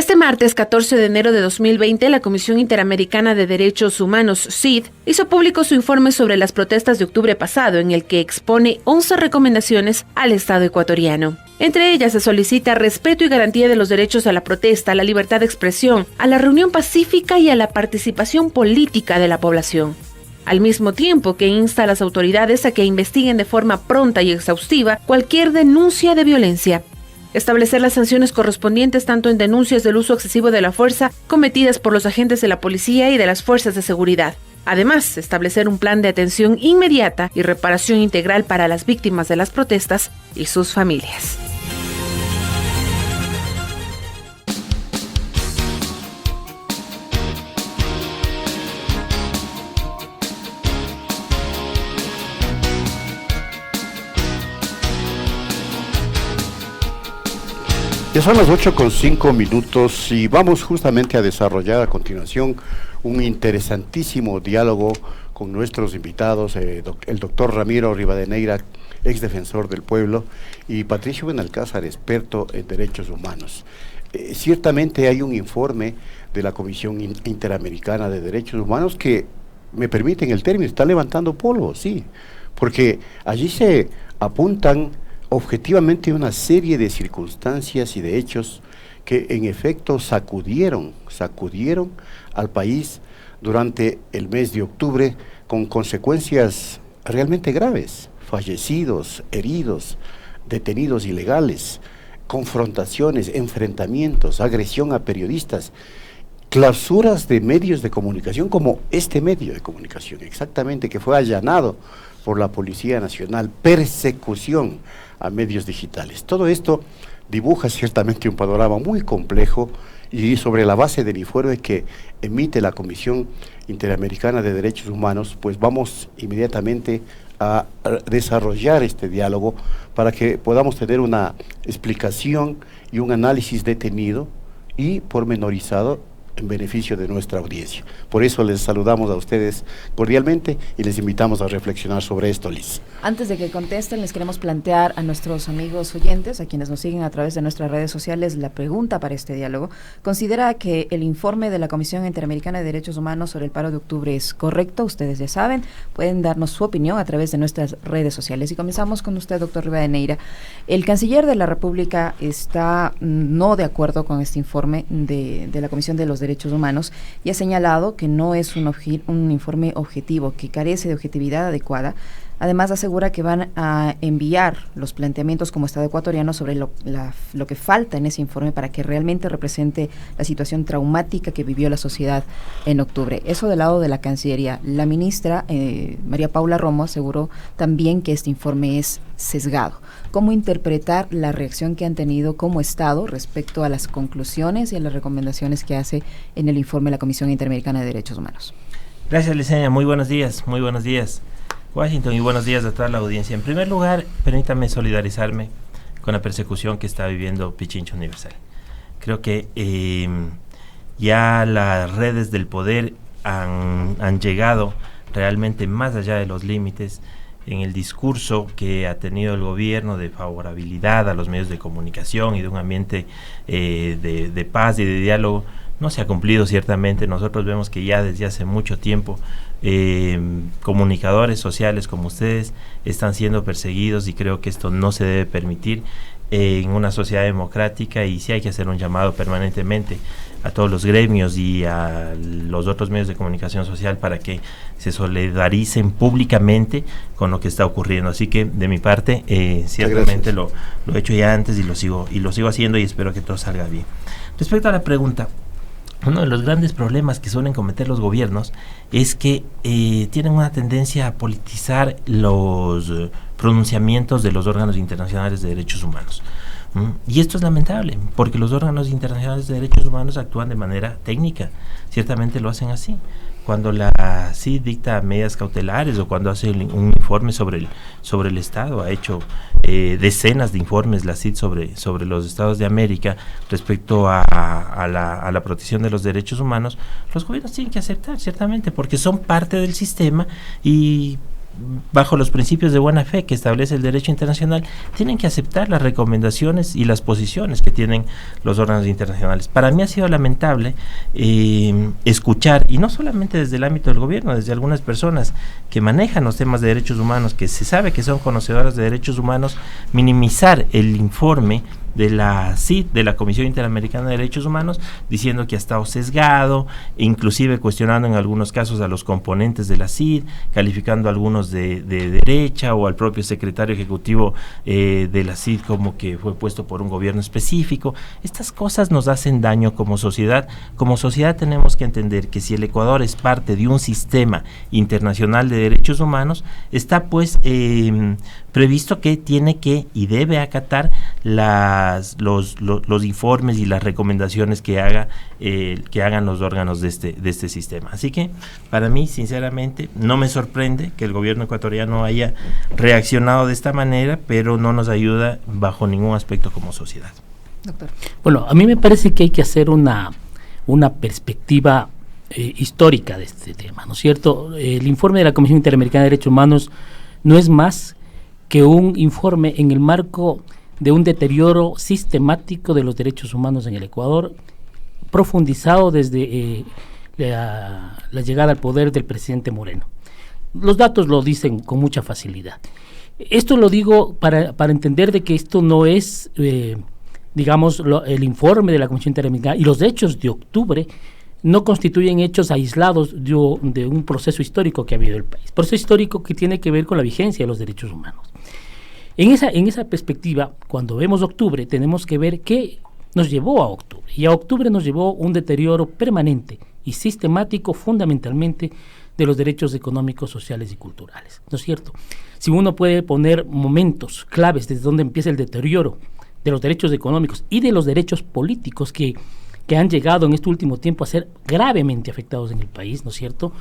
Este martes 14 de enero de 2020, la Comisión Interamericana de Derechos Humanos, CID, hizo público su informe sobre las protestas de octubre pasado, en el que expone 11 recomendaciones al Estado ecuatoriano. Entre ellas se solicita respeto y garantía de los derechos a la protesta, a la libertad de expresión, a la reunión pacífica y a la participación política de la población. Al mismo tiempo que insta a las autoridades a que investiguen de forma pronta y exhaustiva cualquier denuncia de violencia. Establecer las sanciones correspondientes tanto en denuncias del uso excesivo de la fuerza cometidas por los agentes de la policía y de las fuerzas de seguridad. Además, establecer un plan de atención inmediata y reparación integral para las víctimas de las protestas y sus familias. Ya son las 8:05 y vamos justamente a desarrollar a continuación un interesantísimo diálogo con nuestros invitados, el doctor Ramiro Rivadeneira, ex defensor del pueblo, y Patricio Benalcázar, experto en derechos humanos. Ciertamente hay un informe de la Comisión Interamericana de Derechos Humanos que, me permiten el término, está levantando polvo, sí, porque allí se apuntan objetivamente una serie de circunstancias y de hechos que en efecto sacudieron al país durante el mes de octubre, con consecuencias realmente graves: fallecidos, heridos, detenidos ilegales, confrontaciones, enfrentamientos, agresión a periodistas, clausuras de medios de comunicación, como este medio de comunicación exactamente, que fue allanado por la Policía Nacional, persecución a medios digitales. Todo esto dibuja ciertamente un panorama muy complejo, y sobre la base del informe que emite la Comisión Interamericana de Derechos Humanos, pues vamos inmediatamente a desarrollar este diálogo para que podamos tener una explicación y un análisis detenido y pormenorizado en beneficio de nuestra audiencia. Por eso les saludamos a ustedes cordialmente y les invitamos a reflexionar sobre esto, Liz. Antes de que contesten, les queremos plantear a nuestros amigos oyentes, a quienes nos siguen a través de nuestras redes sociales, la pregunta para este diálogo. ¿Considera que el informe de la Comisión Interamericana de Derechos Humanos sobre el paro de octubre es correcto? Ustedes ya saben, pueden darnos su opinión a través de nuestras redes sociales. Y comenzamos con usted, doctor Rivadeneira. El canciller de la República está no de acuerdo con este informe de la Comisión de los Derechos Humanos y ha señalado que no es un informe objetivo, que carece de objetividad adecuada. Además, asegura que van a enviar los planteamientos como Estado ecuatoriano sobre lo que falta en ese informe para que realmente represente la situación traumática que vivió la sociedad en octubre. Eso del lado de la Cancillería. La ministra María Paula Romo aseguró también que este informe es sesgado. ¿Cómo interpretar la reacción que han tenido como Estado respecto a las conclusiones y a las recomendaciones que hace en el informe de la Comisión Interamericana de Derechos Humanos? Gracias, Liceña. Muy buenos días, Washington, y buenos días a toda la audiencia. En primer lugar, permítame solidarizarme con la persecución que está viviendo Pichincha Universal. Creo que ya las redes del poder han llegado realmente más allá de los límites en el discurso que ha tenido el gobierno de favorabilidad a los medios de comunicación y de un ambiente de paz y de diálogo. No se ha cumplido ciertamente. Nosotros vemos que ya desde hace mucho tiempo comunicadores sociales como ustedes están siendo perseguidos, y creo que esto no se debe permitir en una sociedad democrática, y sí hay que hacer un llamado permanentemente a todos los gremios y a los otros medios de comunicación social para que se solidaricen públicamente con lo que está ocurriendo. Así que de mi parte ciertamente lo he hecho ya antes y lo sigo haciendo, y espero que todo salga bien. Respecto a la pregunta, uno de los grandes problemas que suelen cometer los gobiernos es que tienen una tendencia a politizar los pronunciamientos de los órganos internacionales de derechos humanos. Y esto es lamentable, porque los órganos internacionales de derechos humanos actúan de manera técnica, ciertamente lo hacen así. Cuando la CID dicta medidas cautelares o cuando hace un informe sobre el Estado, ha hecho decenas de informes la CID sobre los Estados de América respecto a la protección de los derechos humanos, los gobiernos tienen que aceptar, ciertamente, porque son parte del sistema, y bajo los principios de buena fe que establece el derecho internacional, tienen que aceptar las recomendaciones y las posiciones que tienen los órganos internacionales. Para mí ha sido lamentable escuchar, y no solamente desde el ámbito del gobierno, desde algunas personas que manejan los temas de derechos humanos, que se sabe que son conocedoras de derechos humanos, minimizar el informe de la CID, de la Comisión Interamericana de Derechos Humanos, diciendo que ha estado sesgado, inclusive cuestionando en algunos casos a los componentes de la CID, calificando a algunos de derecha o al propio secretario ejecutivo de la CID como que fue puesto por un gobierno específico. Estas cosas nos hacen daño como sociedad. Como sociedad tenemos que entender que si el Ecuador es parte de un sistema internacional de derechos humanos, está pues previsto que tiene que y debe acatar los informes y las recomendaciones que hagan los órganos de este sistema. Así que para mí, sinceramente, no me sorprende que el gobierno ecuatoriano haya reaccionado de esta manera, pero no nos ayuda bajo ningún aspecto como sociedad. Doctor. Bueno, a mí me parece que hay que hacer una perspectiva histórica de este tema, ¿no es cierto? El informe de la Comisión Interamericana de Derechos Humanos no es más que un informe en el marco de un deterioro sistemático de los derechos humanos en el Ecuador, profundizado desde la llegada al poder del presidente Moreno. Los datos lo dicen con mucha facilidad. Esto lo digo para entender de que esto no es, digamos, el informe de la Comisión Interamericana y los hechos de octubre no constituyen hechos aislados de un proceso histórico que ha habido en el país. Proceso histórico que tiene que ver con la vigencia de los derechos humanos. En esa perspectiva, cuando vemos octubre, tenemos que ver qué nos llevó a octubre. Y a octubre nos llevó un deterioro permanente y sistemático, fundamentalmente, de los derechos económicos, sociales y culturales, ¿no es cierto? Si uno puede poner momentos claves desde donde empieza el deterioro de los derechos económicos y de los derechos políticos que han llegado en este último tiempo a ser gravemente afectados en el país, ¿no es cierto?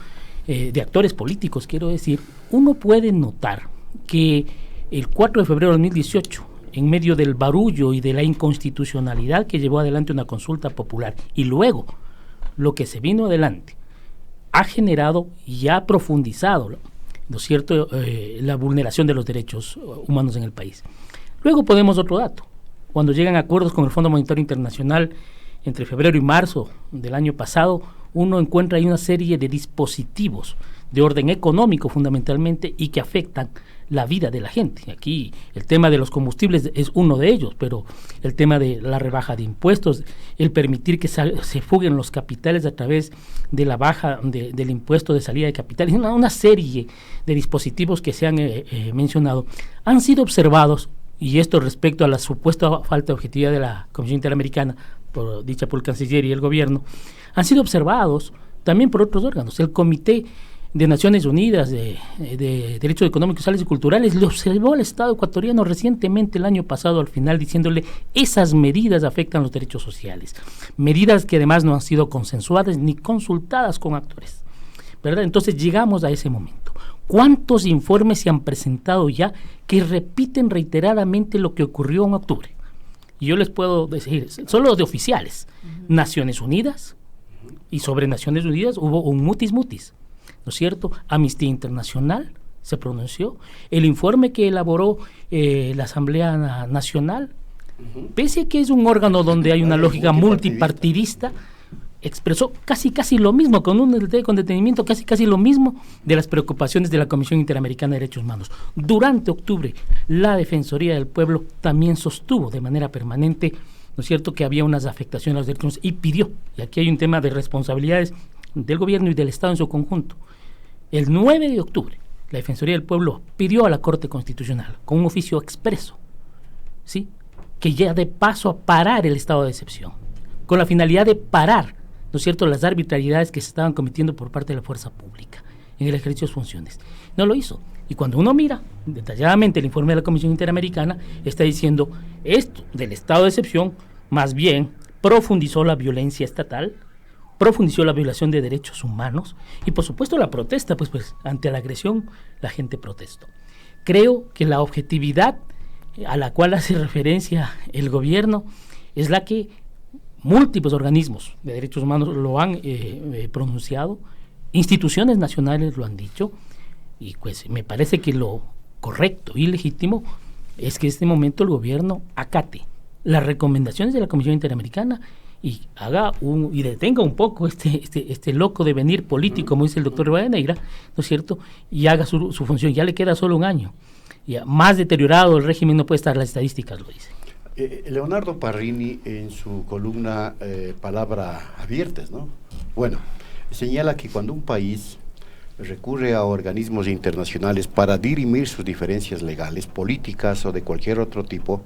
De actores políticos, quiero decir, uno puede notar que el 4 de febrero de 2018, en medio del barullo y de la inconstitucionalidad que llevó adelante una consulta popular, y luego lo que se vino adelante, ha generado y ha profundizado, ¿no es cierto?, la vulneración de los derechos humanos en el país. Luego ponemos otro dato. Cuando llegan acuerdos con el Fondo Monetario Internacional entre febrero y marzo del año pasado, uno encuentra ahí una serie de dispositivos de orden económico fundamentalmente y que afectan la vida de la gente. Aquí el tema de los combustibles es uno de ellos, pero el tema de la rebaja de impuestos, el permitir que se fuguen los capitales a través de la baja del impuesto de salida de capitales, una serie de dispositivos que se han mencionado, han sido observados, y esto respecto a la supuesta falta de objetividad de la Comisión Interamericana, dicha por el Canciller y el Gobierno, han sido observados también por otros órganos. El Comité de Naciones Unidas de Derechos Económicos, Sociales y Culturales le observó al Estado ecuatoriano recientemente el año pasado al final diciéndole esas medidas afectan los derechos sociales, medidas que además no han sido consensuadas ni consultadas con actores, ¿verdad? Entonces llegamos a ese momento. ¿Cuántos informes se han presentado ya que repiten reiteradamente lo que ocurrió en octubre? Y yo les puedo decir, solo de oficiales, Naciones Unidas, y sobre Naciones Unidas hubo un mutis, ¿no es cierto? Amnistía Internacional se pronunció, el informe que elaboró la Asamblea Nacional, pese a que es un órgano donde hay una lógica multipartidista, expresó casi lo mismo, con detenimiento, casi lo mismo de las preocupaciones de la Comisión Interamericana de Derechos Humanos. Durante octubre, la Defensoría del Pueblo también sostuvo de manera permanente, ¿no es cierto?, que había unas afectaciones a los derechos humanos y pidió, y aquí hay un tema de responsabilidades del gobierno y del Estado en su conjunto. El 9 de octubre, la Defensoría del Pueblo pidió a la Corte Constitucional, con un oficio expreso, ¿sí?, que ya de paso a parar el estado de excepción, con la finalidad de parar, ¿no es cierto?, las arbitrariedades que se estaban cometiendo por parte de la fuerza pública en el ejercicio de sus funciones. No lo hizo. Y cuando uno mira detalladamente el informe de la Comisión Interamericana, está diciendo esto del estado de excepción, más bien profundizó la violencia estatal, profundizó la violación de derechos humanos y por supuesto la protesta, pues ante la agresión la gente protestó. Creo que la objetividad a la cual hace referencia el gobierno es la que múltiples organismos de derechos humanos lo han pronunciado, instituciones nacionales lo han dicho, Y pues me parece que lo correcto y legítimo es que en este momento el gobierno acate las recomendaciones de la Comisión Interamericana y y detenga un poco este loco devenir político, como dice el doctor Rivadeneira, ¿no es cierto? Y haga su función. Ya le queda solo un año. Ya más deteriorado el régimen no puede estar, las estadísticas lo dicen. Leonardo Parrini, en su columna Palabras Abiertas, ¿no? Bueno, señala que cuando un país recurre a organismos internacionales para dirimir sus diferencias legales, políticas o de cualquier otro tipo,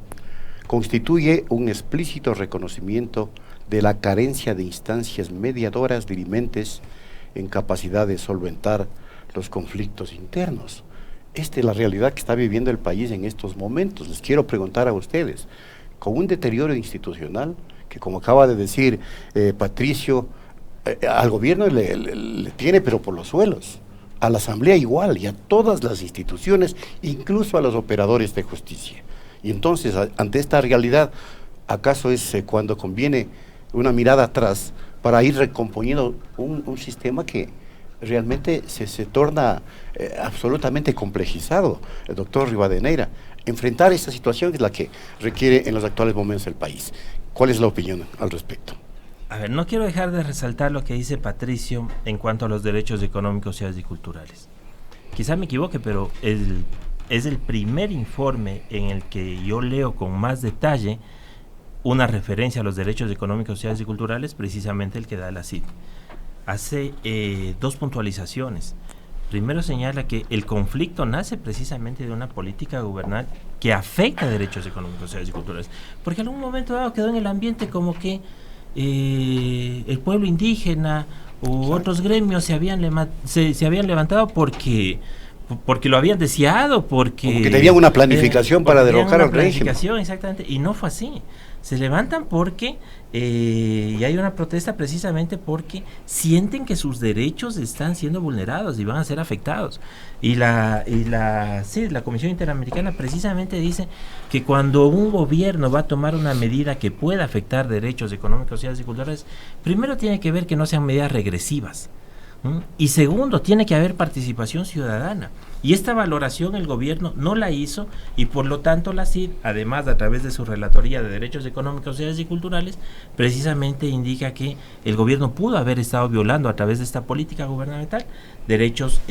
constituye un explícito reconocimiento de la carencia de instancias mediadoras dirimentes en capacidad de solventar los conflictos internos. Esta es la realidad que está viviendo el país en estos momentos. Les quiero preguntar a ustedes, con un deterioro institucional, que como acaba de decir Patricio, al gobierno le tiene pero por los suelos, a la asamblea igual y a todas las instituciones, incluso a los operadores de justicia. Y entonces, ante esta realidad, ¿acaso es cuando conviene una mirada atrás para ir recomponiendo un sistema que realmente se torna absolutamente complejizado? El doctor Rivadeneira, enfrentar esta situación es la que requiere en los actuales momentos el país. ¿Cuál es la opinión al respecto? A ver, no quiero dejar de resaltar lo que dice Patricio en cuanto a los derechos económicos, sociales y culturales. Quizá me equivoque, pero es el primer informe en el que yo leo con más detalle una referencia a los derechos económicos, sociales y culturales, precisamente el que da la CID. Hace dos puntualizaciones. Primero señala que el conflicto nace precisamente de una política gubernamental que afecta a derechos económicos, sociales y culturales. Porque en algún momento dado quedó en el ambiente como que el pueblo indígena u otros gremios se habían levantado porque lo habían deseado, porque tenían una planificación para derrocar al régimen. Exactamente, y no fue así. Se levantan porque y hay una protesta precisamente porque sienten que sus derechos están siendo vulnerados y van a ser afectados. Y la Comisión Interamericana precisamente dice que cuando un gobierno va a tomar una medida que pueda afectar derechos económicos, sociales y culturales, primero tiene que ver que no sean medidas regresivas. Y segundo, tiene que haber participación ciudadana. Y esta valoración el gobierno no la hizo y por lo tanto la CID, además a través de su Relatoría de Derechos Económicos, Sociales y Culturales, precisamente indica que el gobierno pudo haber estado violando a través de esta política gubernamental derechos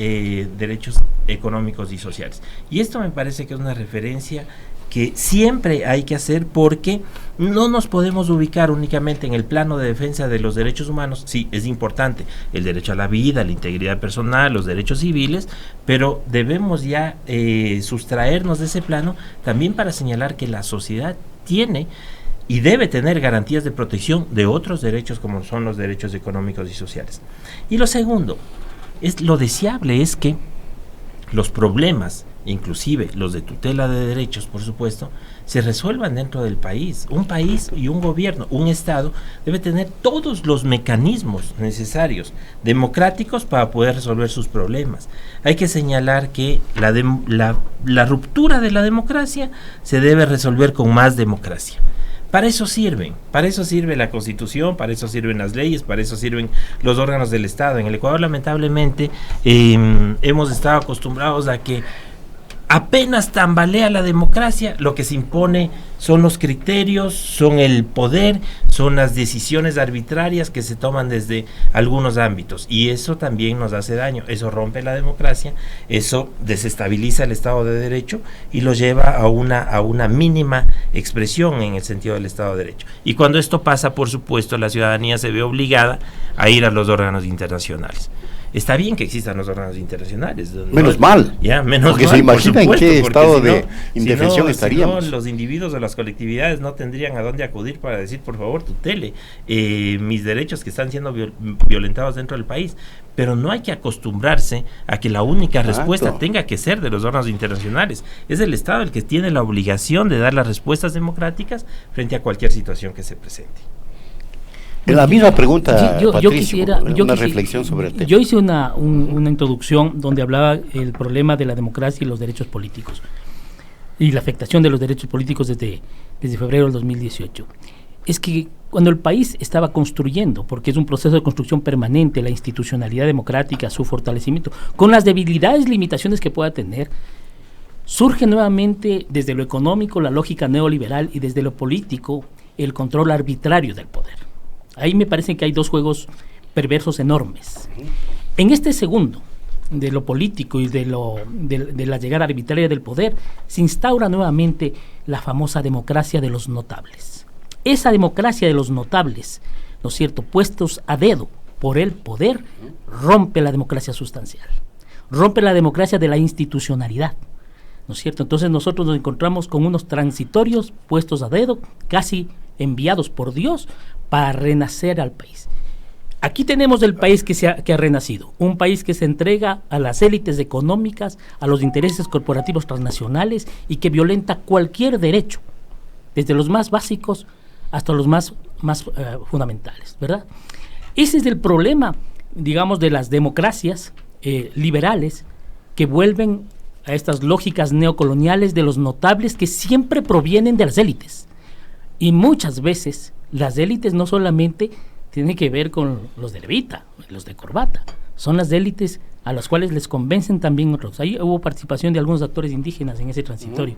económicos y sociales. Y esto me parece que es una referencia que siempre hay que hacer porque no nos podemos ubicar únicamente en el plano de defensa de los derechos humanos. Sí, es importante el derecho a la vida, la integridad personal, los derechos civiles, pero debemos ya sustraernos de ese plano también para señalar que la sociedad tiene y debe tener garantías de protección de otros derechos como son los derechos económicos y sociales. Y lo segundo, lo deseable es que los problemas, inclusive los de tutela de derechos, por supuesto, se resuelvan dentro del país. Un país y un gobierno, un Estado, debe tener todos los mecanismos necesarios, democráticos, para poder resolver sus problemas. Hay que señalar que la ruptura de la democracia se debe resolver con más democracia. Para eso sirve la Constitución, para eso sirven las leyes, para eso sirven los órganos del Estado. En el Ecuador, lamentablemente, hemos estado acostumbrados a que apenas tambalea la democracia, lo que se impone son los criterios, son el poder, son las decisiones arbitrarias que se toman desde algunos ámbitos, y eso también nos hace daño, eso rompe la democracia, eso desestabiliza el Estado de Derecho y lo lleva a una mínima expresión en el sentido del Estado de Derecho. Y cuando esto pasa, por supuesto, la ciudadanía se ve obligada a ir a los órganos internacionales. Está bien que existan los órganos internacionales. Menos mal. Porque se imagina en qué estado de indefensión estaríamos. Si no, los individuos o las colectividades no tendrían a dónde acudir para decir, por favor, tutele mis derechos que están siendo violentados dentro del país. Pero no hay que acostumbrarse a que la única respuesta tenga que ser de los órganos internacionales. Es el Estado el que tiene la obligación de dar las respuestas democráticas frente a cualquier situación que se presente. En la misma pregunta, yo quisiera reflexión sobre el tema. Yo hice una introducción donde hablaba el problema de la democracia y los derechos políticos y la afectación de los derechos políticos desde febrero del 2018. es que cuando el país estaba construyendo, porque es un proceso de construcción permanente, la institucionalidad democrática, su fortalecimiento, con las debilidades, limitaciones que pueda tener, surge nuevamente desde lo económico la lógica neoliberal y desde lo político el control arbitrario del poder. Ahí me parece que hay dos juegos perversos enormes. En este segundo, de lo político y de la llegada arbitraria del poder, se instaura nuevamente la famosa democracia de los notables. Esa democracia de los notables, ¿no es cierto?, puestos a dedo por el poder, rompe la democracia sustancial, rompe la democracia de la institucionalidad, ¿no es cierto? Entonces nosotros nos encontramos con unos transitorios puestos a dedo, casi enviados por Dios para renacer al país. Aquí tenemos el país que ha renacido, un país que se entrega a las élites económicas, a los intereses corporativos transnacionales y que violenta cualquier derecho, desde los más básicos hasta los más fundamentales, ¿verdad? Ese es el problema, digamos, de las democracias liberales que vuelven a estas lógicas neocoloniales de los notables que siempre provienen de las élites. Y muchas veces las élites no solamente tienen que ver con los de levita, los de corbata, son las élites a las cuales les convencen también otros. Ahí hubo participación de algunos actores indígenas en ese transitorio.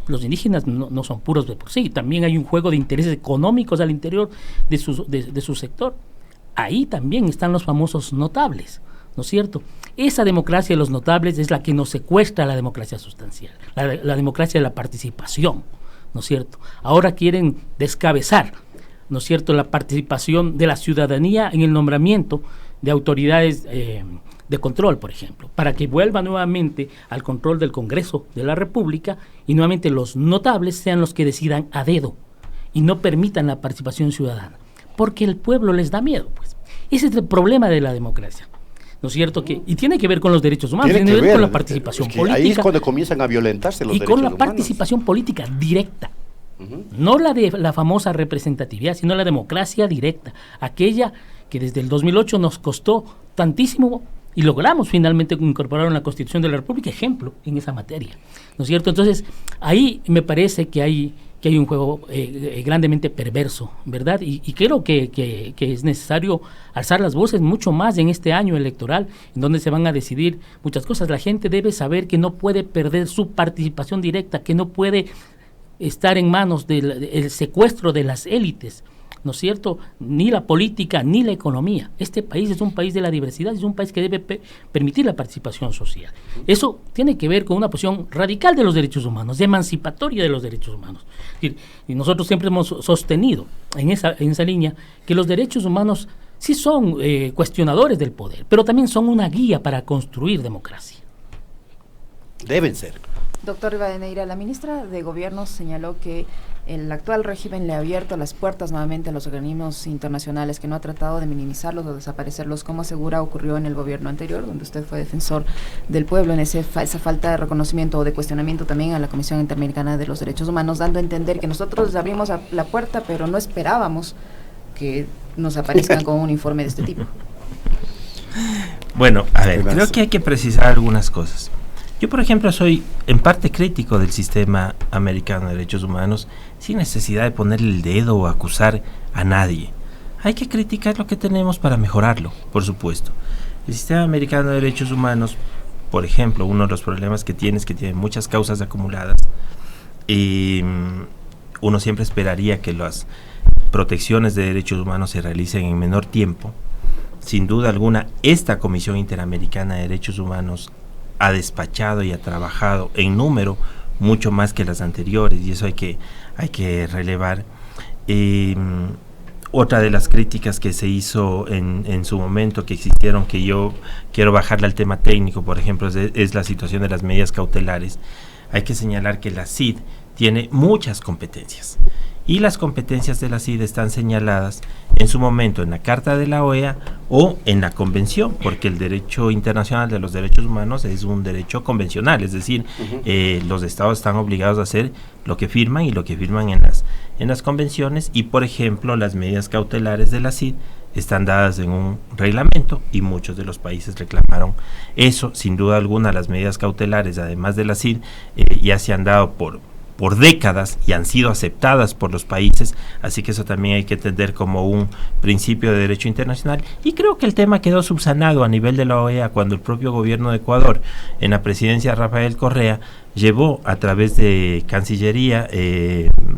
Los indígenas no son puros de por sí, también hay un juego de intereses económicos al interior de su sector. Ahí también están los famosos notables, ¿no es cierto? Esa democracia de los notables es la que nos secuestra la democracia sustancial, la democracia de la participación, ¿no es cierto? Ahora quieren descabezar, ¿no es cierto?, la participación de la ciudadanía en el nombramiento de autoridades de control, por ejemplo, para que vuelva nuevamente al control del Congreso de la República y nuevamente los notables sean los que decidan a dedo y no permitan la participación ciudadana, porque el pueblo les da miedo, pues. Ese es el problema de la democracia, ¿no es cierto? Y tiene que ver con los derechos humanos, tiene que ver con la participación política. Ahí es cuando comienzan a violentarse los derechos humanos. Y con la participación política directa. No la de la famosa representatividad, sino la democracia directa, aquella que desde el 2008 nos costó tantísimo y logramos finalmente incorporar en la Constitución de la República, ejemplo en esa materia, ¿no es cierto? Entonces, ahí me parece que hay un juego grandemente perverso, ¿verdad? Y creo que es necesario alzar las voces mucho más en este año electoral, en donde se van a decidir muchas cosas. La gente debe saber que no puede perder su participación directa, que no puede estar en manos del secuestro de las élites, ¿no es cierto?, ni la política ni la economía. Este país es un país de la diversidad, es un país que debe permitir la participación social. Eso tiene que ver con una posición radical de los derechos humanos, emancipatoria de los derechos humanos. Y nosotros siempre hemos sostenido en esa línea que los derechos humanos sí son cuestionadores del poder, pero también son una guía para construir democracia. Deben ser. Doctor Rivadeneira, la ministra de Gobierno señaló que el actual régimen le ha abierto las puertas nuevamente a los organismos internacionales, que no ha tratado de minimizarlos o desaparecerlos, como asegura ocurrió en el gobierno anterior, donde usted fue defensor del pueblo en esa falta de reconocimiento o de cuestionamiento también a la Comisión Interamericana de los Derechos Humanos, dando a entender que nosotros les abrimos la puerta, pero no esperábamos que nos aparezcan con un informe de este tipo. Bueno, a ver, creo que hay que precisar algunas cosas. Yo, por ejemplo, soy en parte crítico del sistema americano de derechos humanos, sin necesidad de ponerle el dedo o acusar a nadie. Hay que criticar lo que tenemos para mejorarlo, por supuesto. El sistema americano de derechos humanos, por ejemplo, uno de los problemas que tiene es que tiene muchas causas acumuladas. Uno siempre esperaría que las protecciones de derechos humanos se realicen en menor tiempo. Sin duda alguna, esta Comisión Interamericana de Derechos Humanos ha despachado y ha trabajado en número mucho más que las anteriores, y eso hay que relevar. Otra de las críticas que se hizo en su momento, que existieron, que yo quiero bajarle al tema técnico, por ejemplo, es la situación de las medidas cautelares. Hay que señalar que la CID tiene muchas competencias, y las competencias de la CID están señaladas en su momento en la Carta de la OEA o en la Convención, porque el derecho internacional de los derechos humanos es un derecho convencional, es decir, los estados están obligados a hacer lo que firman y lo que firman en las convenciones, y por ejemplo las medidas cautelares de la CID están dadas en un reglamento y muchos de los países reclamaron eso. Sin duda alguna, las medidas cautelares, además de la CID, ya se han dado por por décadas y han sido aceptadas por los países, así que eso también hay que entender como un principio de derecho internacional. Y creo que el tema quedó subsanado a nivel de la OEA cuando el propio gobierno de Ecuador, en la presidencia de Rafael Correa, llevó a través de Cancillería,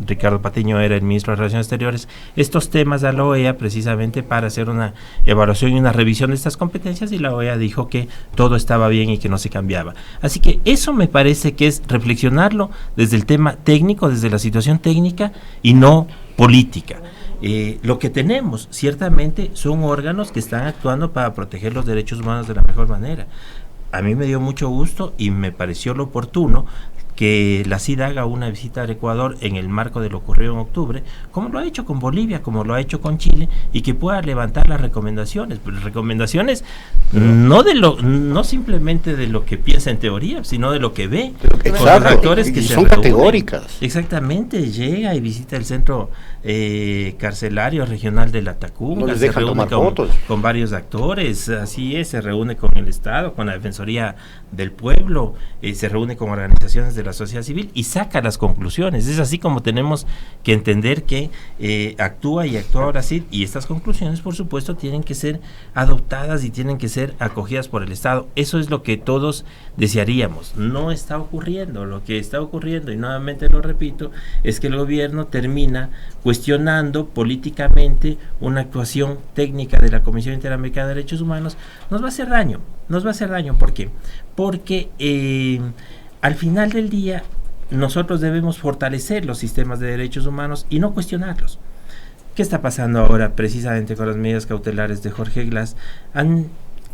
Ricardo Patiño era el ministro de Relaciones Exteriores, estos temas a la OEA precisamente para hacer una evaluación y una revisión de estas competencias, y la OEA dijo que todo estaba bien y que no se cambiaba. Así que eso me parece que es reflexionarlo desde el tema técnico, desde la situación técnica y no política. Lo que tenemos ciertamente son órganos que están actuando para proteger los derechos humanos de la mejor manera. A mí me dio mucho gusto y me pareció lo oportuno que la CID haga una visita al Ecuador en el marco de lo ocurrido en octubre, como lo ha hecho con Bolivia, como lo ha hecho con Chile, y que pueda levantar las recomendaciones, pero recomendaciones no simplemente de lo que piensa en teoría, sino de lo que ve, con los actores que son se categóricas. Exactamente, llega y visita el centro carcelario regional de la Tacunga, se reúne con varios actores, así es, se reúne con el Estado, con la Defensoría del Pueblo, se reúne con organizaciones de la sociedad civil y saca las conclusiones. Es así como tenemos que entender que actúa ahora sí, y estas conclusiones por supuesto tienen que ser adoptadas y tienen que ser acogidas por el Estado. Eso es lo que todos desearíamos. No está ocurriendo. Lo que está ocurriendo, y nuevamente lo repito, es que el gobierno termina cuestionando políticamente una actuación técnica de la Comisión Interamericana de Derechos Humanos. Nos va a hacer daño. ¿Por qué? Porque al final del día nosotros debemos fortalecer los sistemas de derechos humanos y no cuestionarlos. ¿Qué está pasando ahora precisamente con las medidas cautelares de Jorge Glass? Han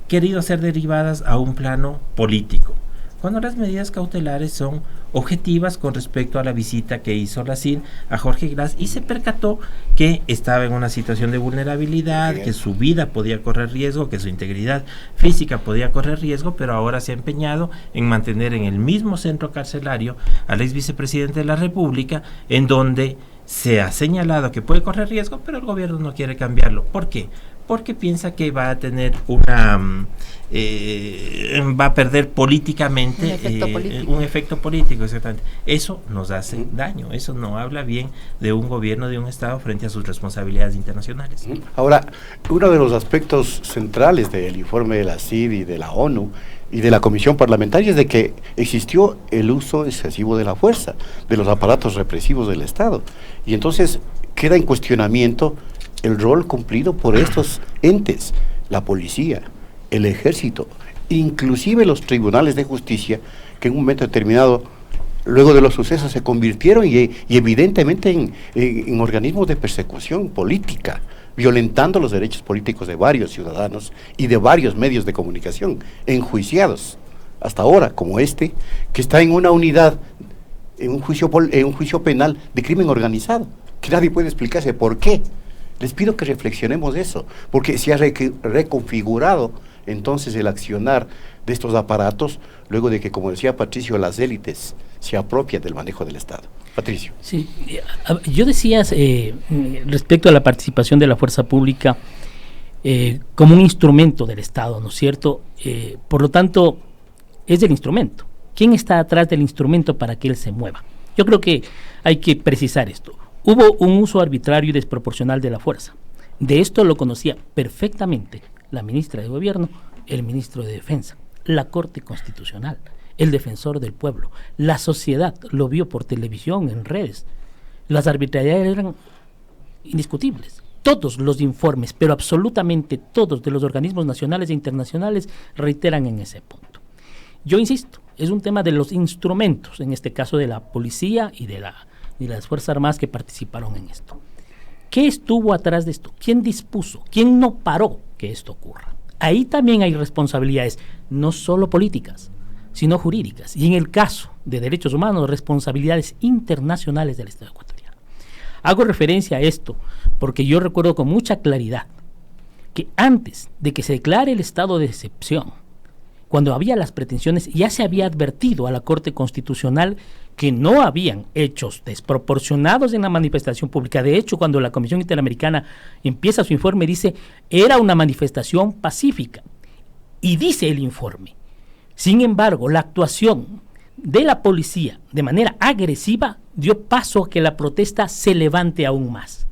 querido ser derivadas a un plano político, cuando las medidas cautelares son objetivas con respecto a la visita que hizo la CID a Jorge Glass, y se percató que estaba en una situación de vulnerabilidad, que su vida podía correr riesgo, que su integridad física podía correr riesgo, pero ahora se ha empeñado en mantener en el mismo centro carcelario al ex vicepresidente de la República, en donde se ha señalado que puede correr riesgo, pero el gobierno no quiere cambiarlo. ¿Por qué? Porque piensa que va a tener va a perder políticamente un efecto político, exactamente. Eso nos hace daño, eso no habla bien de un gobierno, de un Estado frente a sus responsabilidades internacionales. Ahora, uno de los aspectos centrales del informe de la CID y de la ONU y de la Comisión Parlamentaria es de que existió el uso excesivo de la fuerza, de los aparatos represivos del Estado, y entonces queda en cuestionamiento el rol cumplido por estos entes, la policía, el ejército, inclusive los tribunales de justicia, que en un momento determinado, luego de los sucesos, se convirtieron y evidentemente en organismos de persecución política, violentando los derechos políticos de varios ciudadanos y de varios medios de comunicación, enjuiciados hasta ahora, como que está en una unidad, en un juicio penal de crimen organizado, que nadie puede explicarse por qué. Les pido que reflexionemos de eso, porque se ha reconfigurado entonces el accionar de estos aparatos, luego de que, como decía Patricio, las élites se apropian del manejo del Estado. Patricio. Sí, yo decía respecto a la participación de la fuerza pública como un instrumento del Estado, ¿no es cierto? Por lo tanto, es el instrumento. ¿Quién está atrás del instrumento para que él se mueva? Yo creo que hay que precisar esto. Hubo un uso arbitrario y desproporcional de la fuerza. De esto lo conocía perfectamente la ministra de Gobierno, el ministro de Defensa, la Corte Constitucional, el Defensor del Pueblo. La sociedad lo vio por televisión, en redes. Las arbitrariedades eran indiscutibles. Todos los informes, pero absolutamente todos de los organismos nacionales e internacionales reiteran en ese punto. Yo insisto, es un tema de los instrumentos, en este caso de la policía y de las Fuerzas Armadas que participaron en esto. ¿Qué estuvo atrás de esto? ¿Quién dispuso? ¿Quién no paró que esto ocurra? Ahí también hay responsabilidades, no solo políticas, sino jurídicas. Y en el caso de derechos humanos, responsabilidades internacionales del Estado ecuatoriano. Hago referencia a esto porque yo recuerdo con mucha claridad que antes de que se declare el estado de excepción, cuando había las pretensiones, ya se había advertido a la Corte Constitucional que no habían hechos desproporcionados en la manifestación pública. De hecho, cuando la Comisión Interamericana empieza su informe, dice, era una manifestación pacífica. Y dice el informe, sin embargo, la actuación de la policía de manera agresiva dio paso a que la protesta se levante aún más.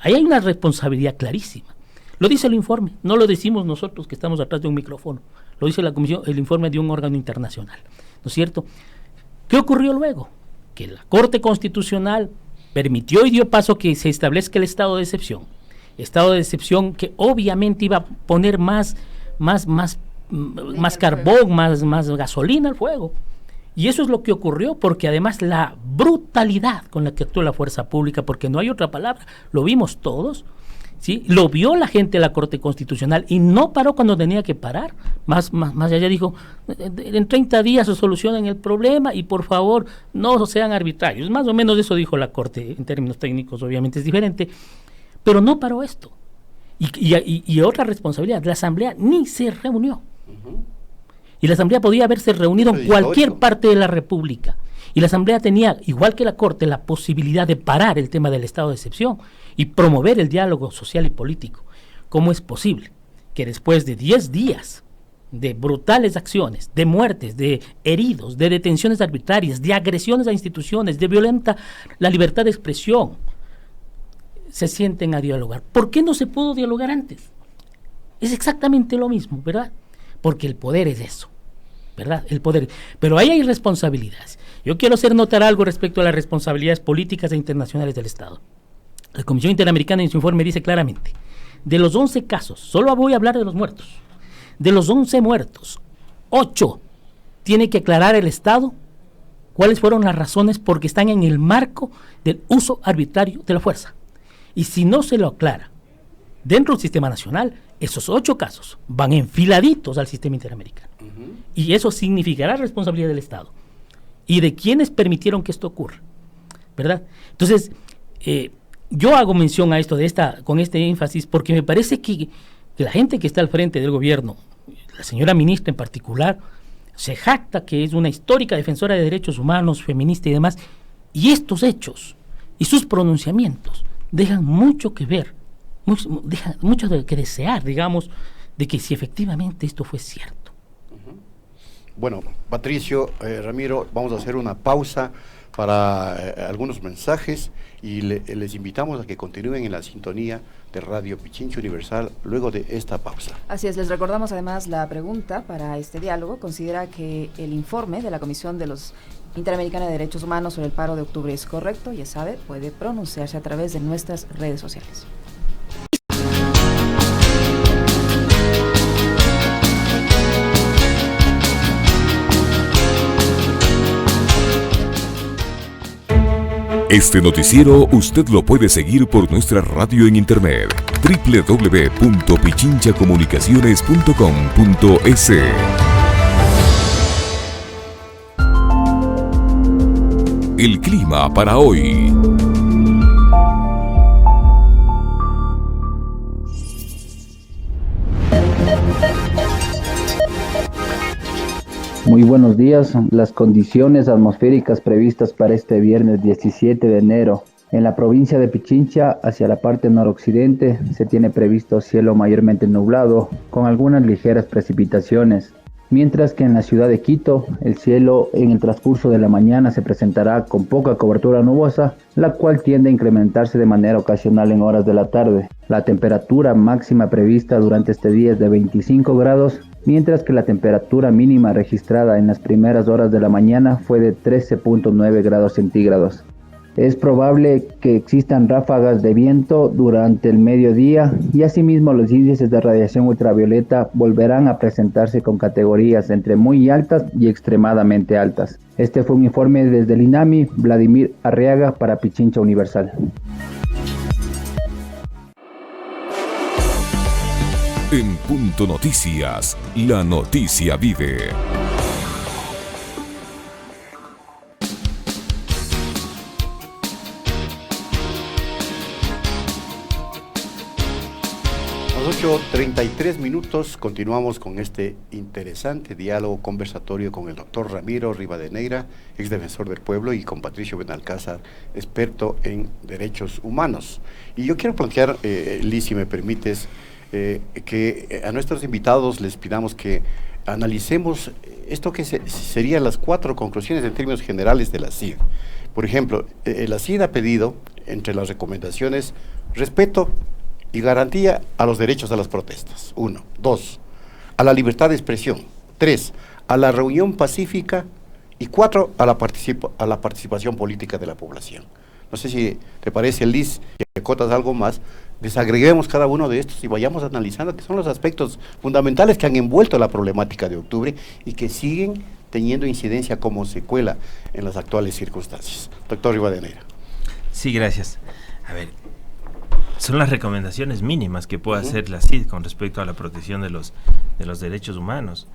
Ahí hay una responsabilidad clarísima. Lo dice el informe, no lo decimos nosotros que estamos atrás de un micrófono, lo dice la comisión, el informe de un órgano internacional, ¿no es cierto? ¿Qué ocurrió luego? Que la Corte Constitucional permitió y dio paso a que se establezca el estado de excepción que obviamente iba a poner más carbón, más gasolina al fuego. Y eso es lo que ocurrió, porque además la brutalidad con la que actuó la fuerza pública, porque no hay otra palabra, lo vimos todos, ¿sí? Lo vio la gente de la Corte Constitucional y no paró cuando tenía que parar. Más allá dijo, en 30 días se solucionan el problema y por favor no sean arbitrarios. Más o menos eso dijo la Corte, en términos técnicos obviamente es diferente, pero no paró esto. Y otra responsabilidad, la Asamblea ni se reunió. Y la Asamblea podía haberse reunido en cualquier parte de la República. Y la Asamblea tenía, igual que la Corte, la posibilidad de parar el tema del estado de excepción y promover el diálogo social y político. ¿Cómo es posible que después de 10 días de brutales acciones, de muertes, de heridos, de detenciones arbitrarias, de agresiones a instituciones, de violenta la libertad de expresión, se sienten a dialogar? ¿Por qué no se pudo dialogar antes? Es exactamente lo mismo, ¿verdad? Porque el poder es eso, ¿verdad? El poder. Pero ahí hay responsabilidades. Yo quiero hacer notar algo respecto a las responsabilidades políticas e internacionales del Estado. La Comisión Interamericana en su informe dice claramente, de los 11 casos, solo voy a hablar de los muertos, de los 11 muertos, 8 tiene que aclarar el Estado cuáles fueron las razones porque están en el marco del uso arbitrario de la fuerza. Y si no se lo aclara dentro del sistema nacional, esos 8 casos van enfiladitos al sistema interamericano. Y eso significará responsabilidad del Estado y de quienes permitieron que esto ocurra, ¿verdad? Entonces, yo hago mención a esto con este énfasis porque me parece que la gente que está al frente del gobierno, la señora ministra en particular, se jacta que es una histórica defensora de derechos humanos, feminista y demás, y estos hechos y sus pronunciamientos dejan mucho que ver, dejan mucho que desear, digamos, de que si efectivamente esto fue cierto. Bueno, Patricio, Ramiro, vamos a hacer una pausa para algunos mensajes y les invitamos a que continúen en la sintonía de Radio Pichincha Universal luego de esta pausa. Así es, les recordamos además la pregunta para este diálogo. ¿Considera que el informe de la Comisión de los Interamericana de Derechos Humanos sobre el paro de octubre es correcto? Ya sabe, puede pronunciarse a través de nuestras redes sociales. Este noticiero usted lo puede seguir por nuestra radio en internet www.pichinchacomunicaciones.com.es. El clima para hoy. Muy buenos días. Las condiciones atmosféricas previstas para este viernes 17 de enero. En la provincia de Pichincha, hacia la parte noroccidente, se tiene previsto cielo mayormente nublado, con algunas ligeras precipitaciones. Mientras que en la ciudad de Quito, el cielo en el transcurso de la mañana se presentará con poca cobertura nubosa, la cual tiende a incrementarse de manera ocasional en horas de la tarde. La temperatura máxima prevista durante este día es de 25 grados, mientras que la temperatura mínima registrada en las primeras horas de la mañana fue de 13.9 grados centígrados. Es probable que existan ráfagas de viento durante el mediodía y asimismo los índices de radiación ultravioleta volverán a presentarse con categorías entre muy altas y extremadamente altas. Este fue un informe desde el INAMI, Vladimir Arriaga para Pichincha Universal. En Punto Noticias, la noticia vive. A las 8:33 minutos continuamos con este interesante diálogo conversatorio con el doctor Ramiro Rivadeneira, ex defensor del pueblo, y con Patricio Benalcázar, experto en derechos humanos. Y yo quiero plantear, Liz, si me permites, que a nuestros invitados les pidamos que analicemos esto que serían las 4 conclusiones en términos generales de la CID. Por ejemplo, la CID ha pedido, entre las recomendaciones, respeto y garantía a los derechos a las protestas, 1. 2, a la libertad de expresión. 3, a la reunión pacífica. Y 4, a la participación política de la población. No sé si te parece, Liz, que acotas algo más, desagreguemos cada uno de estos y vayamos analizando que son los aspectos fundamentales que han envuelto la problemática de octubre y que siguen teniendo incidencia como secuela en las actuales circunstancias. Doctor Rivadeneira. Sí, gracias. A ver, son las recomendaciones mínimas que puede hacer la CID con respecto a la protección de los derechos humanos,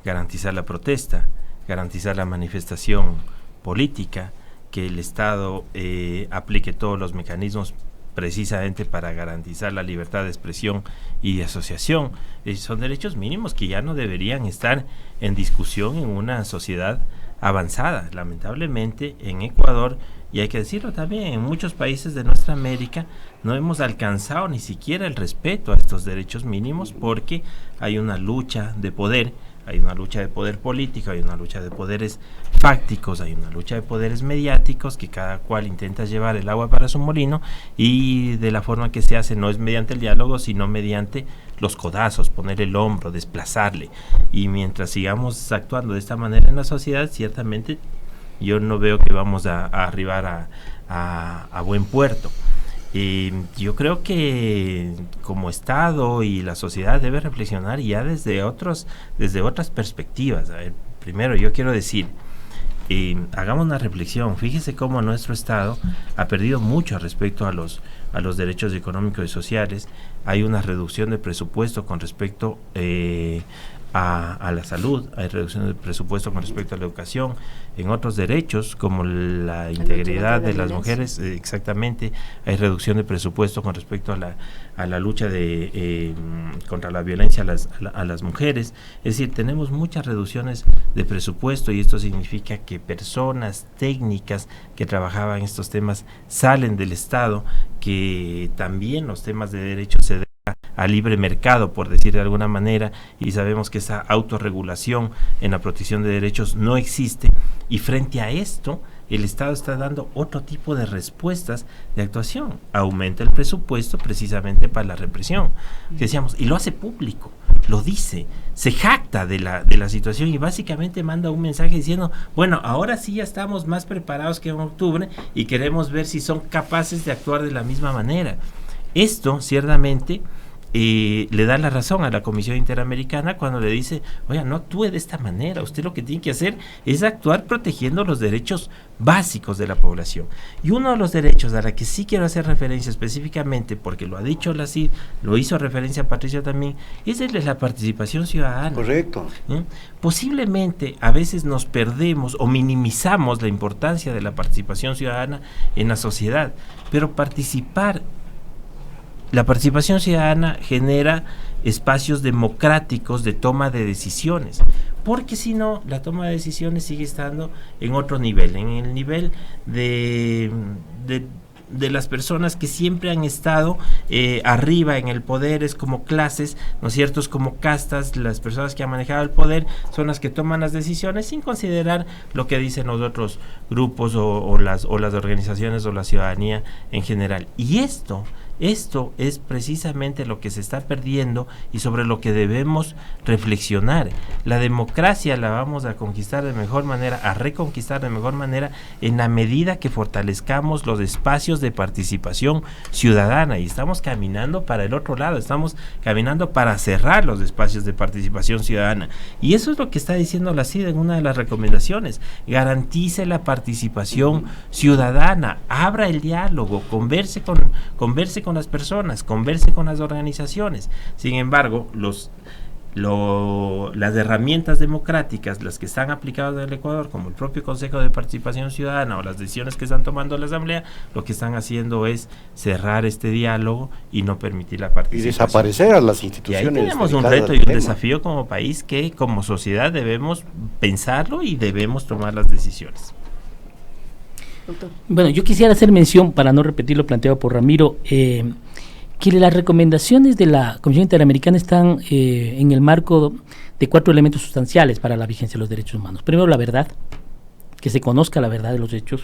garantizar la protesta, garantizar la manifestación política, que el Estado aplique todos los mecanismos precisamente para garantizar la libertad de expresión y de asociación. Son derechos mínimos que ya no deberían estar en discusión en una sociedad avanzada. Lamentablemente en Ecuador, y hay que decirlo también, en muchos países de nuestra América no hemos alcanzado ni siquiera el respeto a estos derechos mínimos porque hay una lucha de poder. Hay una lucha de poder político, hay una lucha de poderes fácticos, hay una lucha de poderes mediáticos que cada cual intenta llevar el agua para su molino, y de la forma que se hace no es mediante el diálogo, sino mediante los codazos, poner el hombro, desplazarle. Y mientras sigamos actuando de esta manera en la sociedad, ciertamente yo no veo que vamos a arribar a buen puerto. Yo creo que como Estado y la sociedad debe reflexionar ya desde otras perspectivas. A ver, primero yo quiero decir, hagamos una reflexión. Fíjese cómo nuestro Estado ha perdido mucho respecto a los derechos económicos y sociales. Hay una reducción de presupuesto con respecto a la salud, hay reducción de presupuesto con respecto a la educación, en otros derechos como la integridad de las mujeres, exactamente, hay reducción de presupuesto con respecto a la lucha contra la violencia a las mujeres. Es decir, tenemos muchas reducciones de presupuesto, y esto significa que personas técnicas que trabajaban en estos temas salen del Estado, que también los temas de derechos se a libre mercado, por decir de alguna manera, y sabemos que esa autorregulación en la protección de derechos no existe, y frente a esto el Estado está dando otro tipo de respuestas de actuación. Aumenta el presupuesto precisamente para la represión, que decíamos, y lo hace público, lo dice, se jacta de la situación, y básicamente manda un mensaje diciendo, bueno, ahora sí ya estamos más preparados que en octubre y queremos ver si son capaces de actuar de la misma manera. Esto ciertamente le da la razón a la Comisión Interamericana cuando le dice, oiga, no actúe de esta manera, usted lo que tiene que hacer es actuar protegiendo los derechos básicos de la población. Y uno de los derechos a la que sí quiero hacer referencia específicamente, porque lo ha dicho la CID, lo hizo referencia Patricia también, es el de la participación ciudadana. Correcto. Posiblemente a veces nos perdemos o minimizamos la importancia de la participación ciudadana en la sociedad, pero la participación ciudadana genera espacios democráticos de toma de decisiones, porque si no, la toma de decisiones sigue estando en otro nivel, en el nivel de las personas que siempre han estado arriba en el poder, es como clases, ¿no es cierto?, es como castas. Las personas que han manejado el poder son las que toman las decisiones sin considerar lo que dicen los otros grupos o las organizaciones o la ciudadanía en general. Y esto es precisamente lo que se está perdiendo y sobre lo que debemos reflexionar. La democracia la vamos a conquistar de mejor manera, a reconquistar de mejor manera, en la medida que fortalezcamos los espacios de participación ciudadana, y estamos caminando para el otro lado, estamos caminando para cerrar los espacios de participación ciudadana, y eso es lo que está diciendo la CID en una de las recomendaciones: garantice la participación ciudadana, abra el diálogo, converse con las personas, converse con las organizaciones. Sin embargo, las herramientas democráticas, las que están aplicadas en el Ecuador, como el propio Consejo de Participación Ciudadana o las decisiones que están tomando la Asamblea, lo que están haciendo es cerrar este diálogo y no permitir la participación. Y desaparecer a las Y instituciones. ahí tenemos un reto y un desafío como país, que como sociedad debemos pensarlo y debemos tomar las decisiones. Doctor. Bueno, yo quisiera hacer mención, para no repetir lo planteado por Ramiro, que las recomendaciones de la Comisión Interamericana están en el marco de 4 elementos sustanciales para la vigencia de los derechos humanos. Primero, la verdad, que se conozca la verdad de los hechos,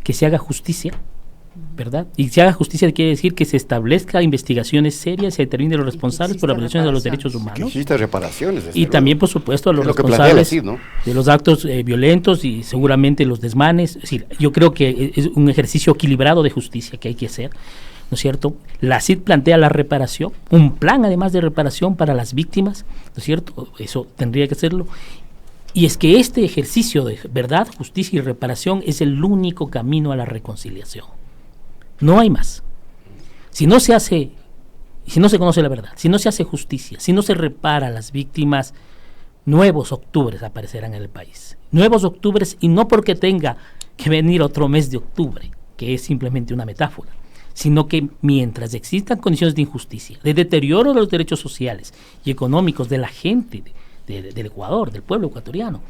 que se haga justicia, ¿verdad? Y se haga justicia quiere decir que se establezca investigaciones serias y se determine los responsables por la violación de los derechos humanos. Que exista reparaciones. Y también, por supuesto, a los responsables de los actos violentos y seguramente los desmanes. Es decir, yo creo que es un ejercicio equilibrado de justicia que hay que hacer, ¿no es cierto? La CID plantea la reparación, un plan además de reparación para las víctimas, ¿no es cierto? Eso tendría que hacerlo. Y es que este ejercicio de verdad, justicia y reparación es el único camino a la reconciliación. No hay más. Si no se hace, si no se conoce la verdad, si no se hace justicia, si no se repara a las víctimas, nuevos octubres aparecerán en el país. Nuevos octubres, y no porque tenga que venir otro mes de octubre, que es simplemente una metáfora, sino que mientras existan condiciones de injusticia, de deterioro de los derechos sociales y económicos de la gente del Ecuador, del pueblo ecuatoriano,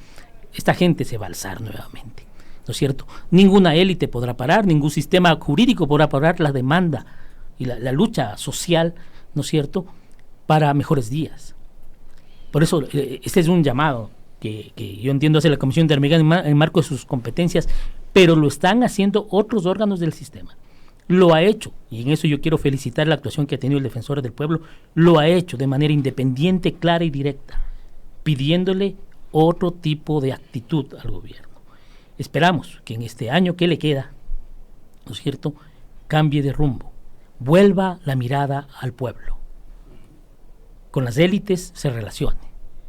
esta gente se va a alzar nuevamente. ¿No es cierto? Ninguna élite podrá parar, ningún sistema jurídico podrá parar la demanda y la lucha social, ¿no es cierto?, para mejores días. Por eso, este es un llamado que yo entiendo hacer la Comisión Interamericana en marco de sus competencias, pero lo están haciendo otros órganos del sistema. Lo ha hecho, y en eso yo quiero felicitar la actuación que ha tenido el Defensor del Pueblo, lo ha hecho de manera independiente, clara y directa, pidiéndole otro tipo de actitud al gobierno. Esperamos que en este año que le queda, ¿no es cierto?, cambie de rumbo, vuelva la mirada al pueblo. Con las élites se relacione,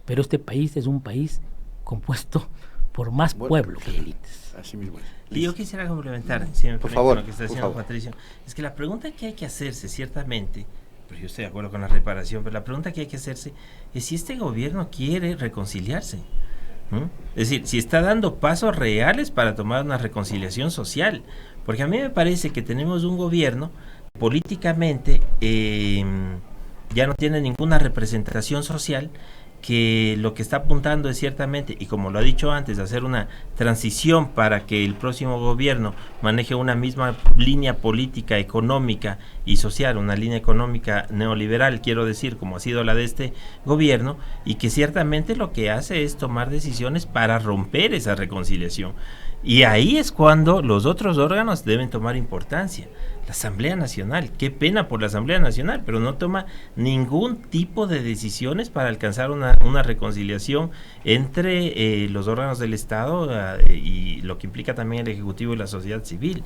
pero este país es un país compuesto por más pueblo que élites. Así mismo es. Y yo quisiera complementar, si me por permite, favor, lo que está diciendo favor. Patricio. Es que la pregunta que hay que hacerse, ciertamente, pero yo estoy de acuerdo con la reparación, pero la pregunta que hay que hacerse es si este gobierno quiere reconciliarse. Es decir, si está dando pasos reales para tomar una reconciliación social, porque a mí me parece que tenemos un gobierno políticamente ya no tiene ninguna representación social, que lo que está apuntando es ciertamente, y como lo ha dicho antes, hacer una transición para que el próximo gobierno maneje una misma línea política, económica y social, una línea económica neoliberal, quiero decir, como ha sido la de este gobierno, y que ciertamente lo que hace es tomar decisiones para romper esa reconciliación. Y ahí es cuando los otros órganos deben tomar importancia. La Asamblea Nacional, qué pena por la Asamblea Nacional, pero no toma ningún tipo de decisiones para alcanzar una reconciliación entre los órganos del Estado y lo que implica también el Ejecutivo y la sociedad civil.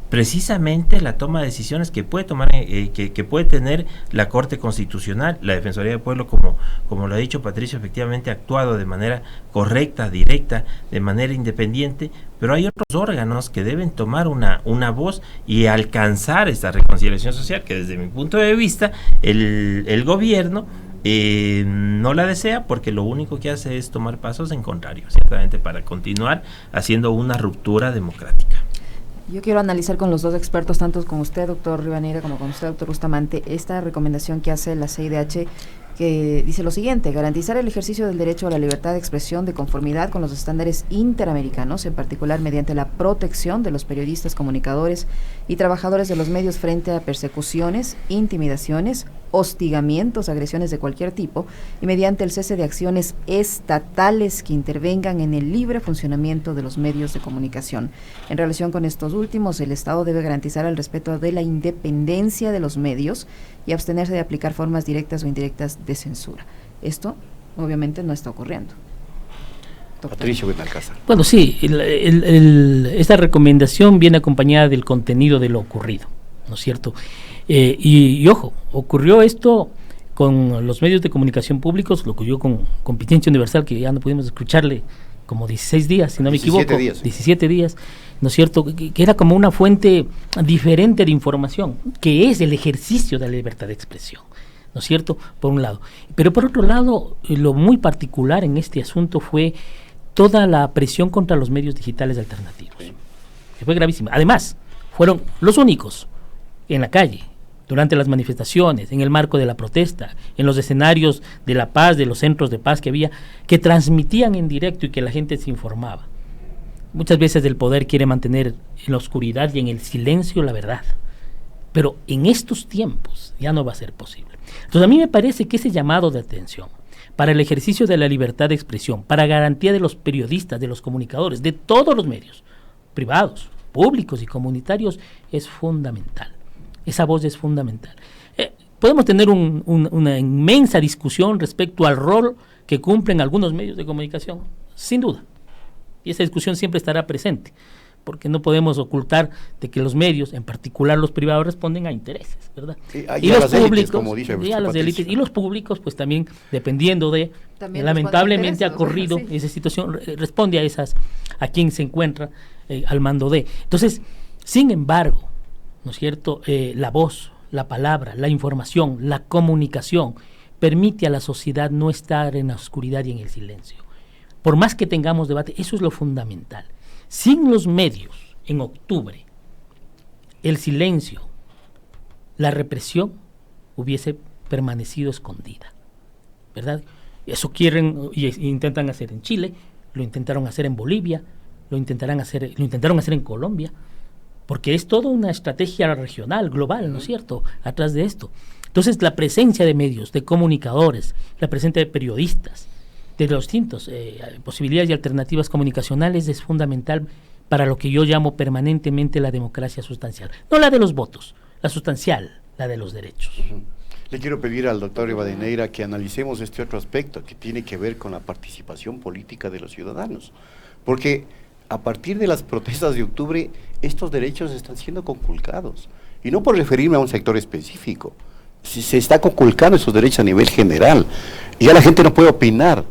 Precisamente la toma de decisiones que puede tomar que puede tener la Corte Constitucional, la Defensoría del Pueblo, como lo ha dicho Patricio, efectivamente ha actuado de manera correcta, directa, de manera independiente, pero hay otros órganos que deben tomar una voz y alcanzar esta reconciliación social, que desde mi punto de vista el gobierno no la desea, porque lo único que hace es tomar pasos en contrario, ciertamente, para continuar haciendo una ruptura democrática. Yo quiero analizar con los dos expertos, tanto con usted, doctor Rivadeneira, como con usted, doctor Bustamante, esta recomendación que hace la CIDH, que dice lo siguiente: garantizar el ejercicio del derecho a la libertad de expresión de conformidad con los estándares interamericanos, en particular mediante la protección de los periodistas, comunicadores y trabajadores de los medios frente a persecuciones, intimidaciones, hostigamientos, agresiones de cualquier tipo, y mediante el cese de acciones estatales que intervengan en el libre funcionamiento de los medios de comunicación. En relación con estos últimos, el Estado debe garantizar el respeto de la independencia de los medios y abstenerse de aplicar formas directas o indirectas de censura. Esto, obviamente, no está ocurriendo. Doctor. Patricio Benalcázar. Bueno, sí, esta recomendación viene acompañada del contenido de lo ocurrido, ¿no es cierto? Y ojo, ocurrió esto con los medios de comunicación públicos, lo ocurrió con Competencia Universal, que ya no pudimos escucharle como 16 días, si no me equivoco, 17 días, ¿no es cierto?, que era como una fuente diferente de información, que es el ejercicio de la libertad de expresión, ¿no es cierto?, por un lado. Pero por otro lado, lo muy particular en este asunto fue toda la presión contra los medios digitales alternativos, que fue gravísima. Además, fueron los únicos en la calle, durante las manifestaciones, en el marco de la protesta, en los escenarios de la paz, de los centros de paz que había, que transmitían en directo y que la gente se informaba. Muchas veces el poder quiere mantener en la oscuridad y en el silencio la verdad. pero en estos tiempos ya no va a ser posible. Entonces a mí me parece que ese llamado de atención para el ejercicio de la libertad de expresión, para garantía de los periodistas, de los comunicadores, de todos los medios, privados, públicos y comunitarios, es fundamental. Esa voz es fundamental. Podemos tener una inmensa discusión respecto al rol que cumplen algunos medios de comunicación, sin duda. Y esa discusión siempre estará presente, porque no podemos ocultar de que los medios, en particular los privados, responden a intereses, ¿verdad? Y los las élites, públicos, como dice y a las élites, y los públicos, pues también, dependiendo de, también lamentablemente ha corrido sí. esa situación, responde a quien se encuentra al mando de. Entonces, sin embargo, ¿no es cierto? La voz, la palabra, la información, la comunicación permite a la sociedad no estar en la oscuridad y en el silencio. Por más que tengamos debate, eso es lo fundamental. Sin los medios, en octubre, el silencio, la represión hubiese permanecido escondida, ¿verdad? Eso quieren y intentan hacer en Chile, lo intentaron hacer en Bolivia, lo intentaron hacer en Colombia, porque es toda una estrategia regional, global, ¿no es cierto?, atrás de esto. Entonces, la presencia de medios, de comunicadores, la presencia de periodistas, de los distintos posibilidades y alternativas comunicacionales es fundamental para lo que yo llamo permanentemente la democracia sustancial. No la de los votos, la sustancial, la de los derechos. Le quiero pedir al doctor Rivadeneira que analicemos este otro aspecto que tiene que ver con la participación política de los ciudadanos, porque a partir de las protestas de octubre estos derechos están siendo conculcados, y no por referirme a un sector específico, se está conculcando esos derechos a nivel general, y ya la gente no puede opinar,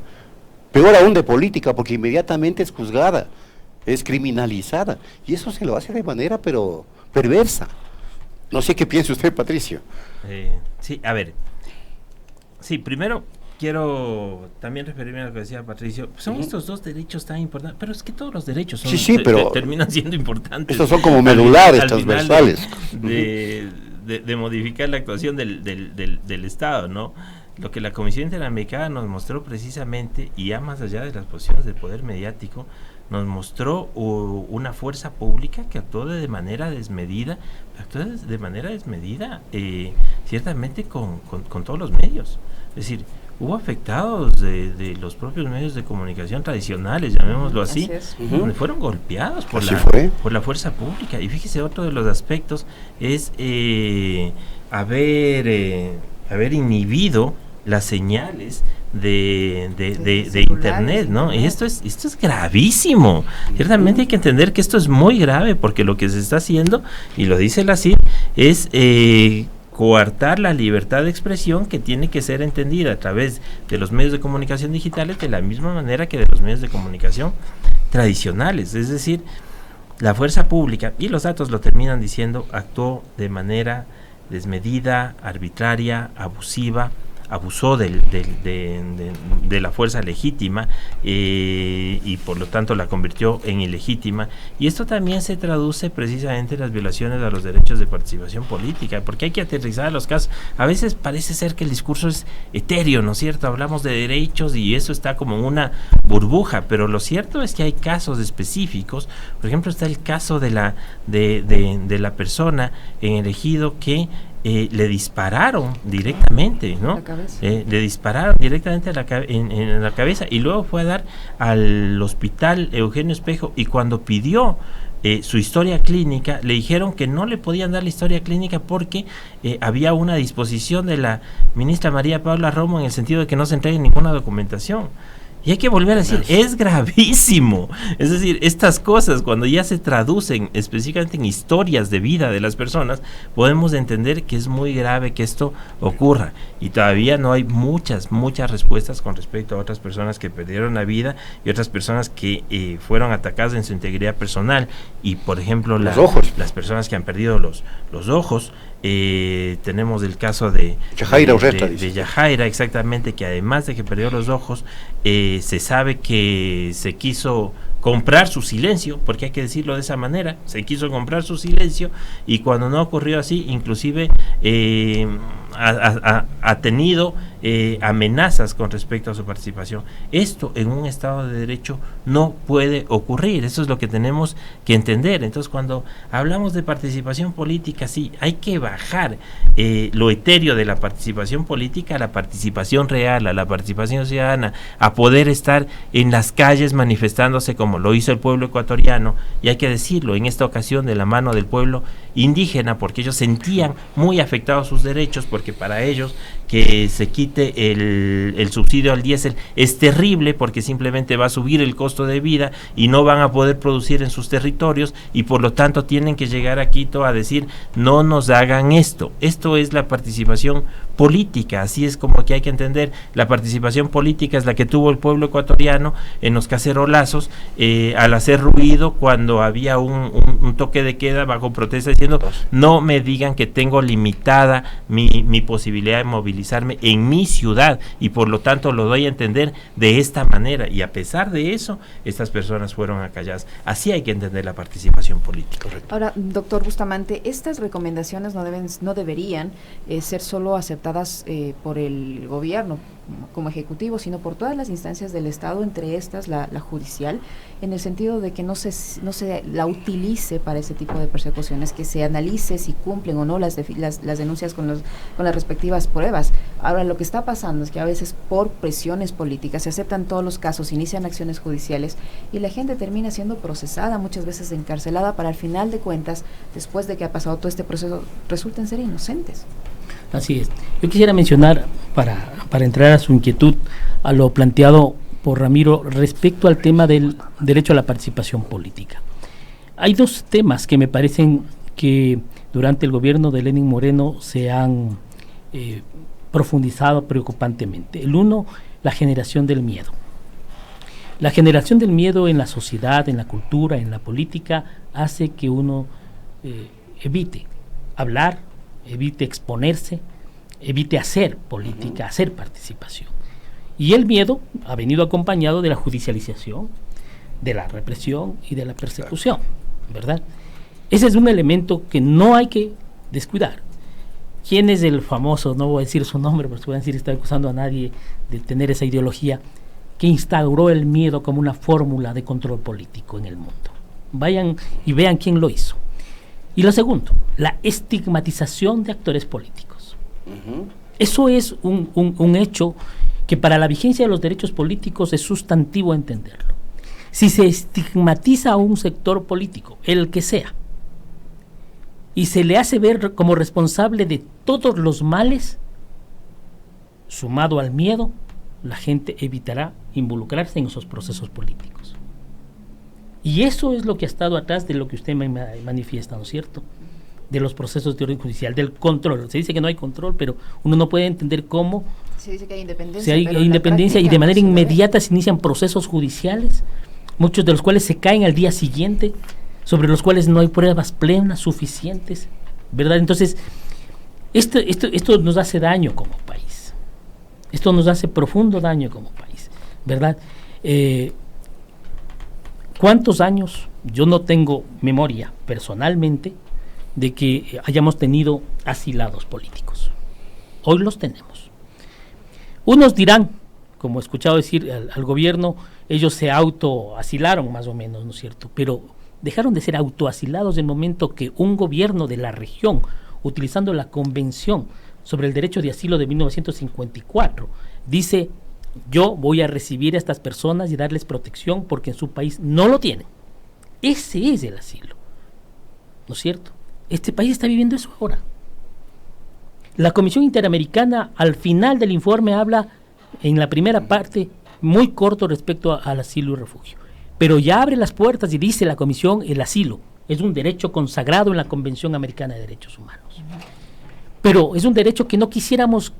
peor aún de política, porque inmediatamente es juzgada, es criminalizada, y eso se lo hace de manera pero perversa. No sé qué piensa usted, Patricio. Sí, a ver, sí, primero quiero también referirme a lo que decía Patricio. Son estos dos derechos tan importantes, pero es que todos los derechos son, pero terminan siendo importantes. Estos son como medulares, transversales. De modificar la actuación del Estado, ¿no? Lo que la Comisión Interamericana nos mostró precisamente, y ya más allá de las posiciones del poder mediático, nos mostró una fuerza pública que actuó de manera desmedida, ciertamente con todos los medios. Es decir, hubo afectados de los propios medios de comunicación tradicionales, llamémoslo así, donde fueron golpeados por la fuerza pública. Y fíjese, otro de los aspectos es haber inhibido las señales de internet, ¿no? Y esto es gravísimo. Ciertamente hay que entender que esto es muy grave, porque lo que se está haciendo, y lo dice la CID, es coartar la libertad de expresión, que tiene que ser entendida a través de los medios de comunicación digitales de la misma manera que de los medios de comunicación tradicionales. Es decir, la fuerza pública, y los datos lo terminan diciendo, actuó de manera desmedida, arbitraria, abusiva, abusó de la fuerza legítima y por lo tanto la convirtió en ilegítima, y esto también se traduce precisamente en las violaciones a los derechos de participación política, porque hay que aterrizar los casos. A veces parece ser que el discurso es etéreo, ¿no es cierto? Hablamos de derechos y eso está como en una burbuja, pero lo cierto es que hay casos específicos. Por ejemplo, está el caso de la persona en el ejido que le dispararon directamente, ¿no? Le dispararon directamente en la cabeza, y luego fue a dar al hospital Eugenio Espejo, y cuando pidió su historia clínica, le dijeron que no le podían dar la historia clínica porque había una disposición de la ministra María Paula Romo en el sentido de que no se entregue ninguna documentación. Y hay que volver a decir, es gravísimo. Es decir, estas cosas, cuando ya se traducen específicamente en historias de vida de las personas, podemos entender que es muy grave que esto ocurra. Y todavía no hay muchas respuestas con respecto a otras personas que perdieron la vida y otras personas que fueron atacadas en su integridad personal. Y, por ejemplo, las personas que han perdido los ojos. Tenemos el caso de Yajaira, exactamente, que además de que perdió los ojos, se sabe que se quiso comprar su silencio, porque hay que decirlo de esa manera, se quiso comprar su silencio, y cuando no ocurrió así, inclusive ha tenido amenazas con respecto a su participación. Esto en un Estado de Derecho no puede ocurrir, eso es lo que tenemos que entender. Entonces, cuando hablamos de participación política, sí, hay que bajar lo etéreo de la participación política a la participación real, a la participación ciudadana, a poder estar en las calles manifestándose como lo hizo el pueblo ecuatoriano, y hay que decirlo, en esta ocasión de la mano del pueblo indígena, porque ellos sentían muy afectados sus derechos, porque para ellos que se quite el subsidio al diésel es terrible, porque simplemente va a subir el costo de vida y no van a poder producir en sus territorios, y por lo tanto tienen que llegar a Quito a decir no nos hagan esto. Esto es la participación política, así es como que hay que entender. La participación política es la que tuvo el pueblo ecuatoriano en los cacerolazos, al hacer ruido cuando había un toque de queda bajo protesta, diciendo no me digan que tengo limitada mi posibilidad de movilizarme en mi ciudad, y por lo tanto lo doy a entender de esta manera, y a pesar de eso estas personas fueron acalladas. Así hay que entender la participación política. Correcto. Ahora, doctor Bustamante, estas recomendaciones no deberían ser solo aceptadas por el gobierno como ejecutivo, sino por todas las instancias del Estado, entre estas la judicial, en el sentido de que no se la utilice para ese tipo de persecuciones, que se analice si cumplen o no las denuncias con las respectivas pruebas. Ahora, lo que está pasando es que a veces por presiones políticas se aceptan todos los casos, inician acciones judiciales y la gente termina siendo procesada, muchas veces encarcelada, para al final de cuentas, después de que ha pasado todo este proceso, resulten ser inocentes. Así es. Yo quisiera mencionar, para entrar a su inquietud, a lo planteado por Ramiro respecto al tema del derecho a la participación política. Hay dos temas que me parecen que durante el gobierno de Lenín Moreno se han profundizado preocupantemente. El uno, la generación del miedo. La generación del miedo en la sociedad, en la cultura, en la política, hace que uno evite hablar, evite exponerse, evite hacer política, hacer participación. Y el miedo ha venido acompañado de la judicialización, de la represión y de la persecución, ¿verdad? Ese es un elemento que no hay que descuidar. ¿Quién es el famoso, no voy a decir su nombre, porque voy a decir, está acusando a nadie de tener esa ideología, que instauró el miedo como una fórmula de control político en el mundo? Vayan y vean quién lo hizo. Y lo segundo, la estigmatización de actores políticos. Eso es un hecho que para la vigencia de los derechos políticos es sustantivo entenderlo. Si se estigmatiza a un sector político, el que sea, y se le hace ver como responsable de todos los males, sumado al miedo, la gente evitará involucrarse en esos procesos políticos. Y eso es lo que ha estado atrás de lo que usted manifiesta, ¿no es cierto? De los procesos de orden judicial, del control. Se dice que no hay control, pero uno no puede entender cómo se dice que hay independencia. Si hay independencia, y de manera inmediata se inician procesos judiciales, muchos de los cuales se caen al día siguiente, sobre los cuales no hay pruebas plenas suficientes, ¿verdad? Entonces, esto nos hace daño como país. Esto nos hace profundo daño como país, ¿verdad? ¿Cuántos años? Yo no tengo memoria personalmente de que hayamos tenido asilados políticos. Hoy los tenemos. Unos dirán, como he escuchado decir al gobierno, ellos se autoasilaron más o menos, ¿no es cierto? Pero dejaron de ser autoasilados en el momento que un gobierno de la región, utilizando la Convención sobre el Derecho de Asilo de 1954, dice: yo voy a recibir a estas personas y darles protección porque en su país no lo tienen. Ese es el asilo, ¿no es cierto? Este país está viviendo eso ahora. La Comisión Interamericana al final del informe habla en la primera parte muy corto respecto al asilo y refugio, pero ya abre las puertas y dice la Comisión: el asilo es un derecho consagrado en la Convención Americana de Derechos Humanos, pero es un derecho que no quisiéramos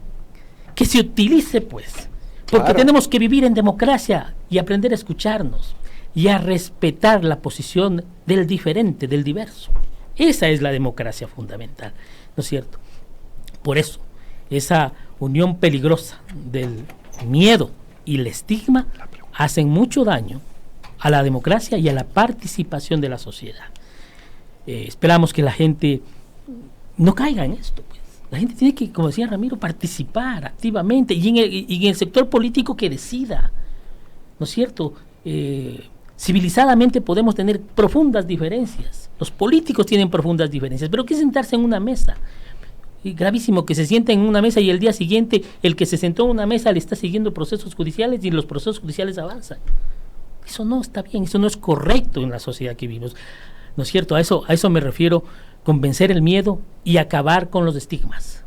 que se utilice, pues, porque claro, tenemos que vivir en democracia y aprender a escucharnos y a respetar la posición del diferente, del diverso. Esa es la democracia fundamental, ¿no es cierto? Por eso, esa unión peligrosa del miedo y el estigma hacen mucho daño a la democracia y a la participación de la sociedad. Esperamos que la gente no caiga en esto, pues. La gente tiene que, como decía Ramiro, participar activamente y en el sector político que decida, ¿no es cierto? Civilizadamente podemos tener profundas diferencias. Los políticos tienen profundas diferencias, pero ¿qué es sentarse en una mesa? Y gravísimo que se sienta en una mesa y el día siguiente el que se sentó en una mesa le está siguiendo procesos judiciales y los procesos judiciales avanzan. Eso no está bien, eso no es correcto en la sociedad que vivimos, ¿no es cierto? A eso me refiero, con vencer el miedo y acabar con los estigmas.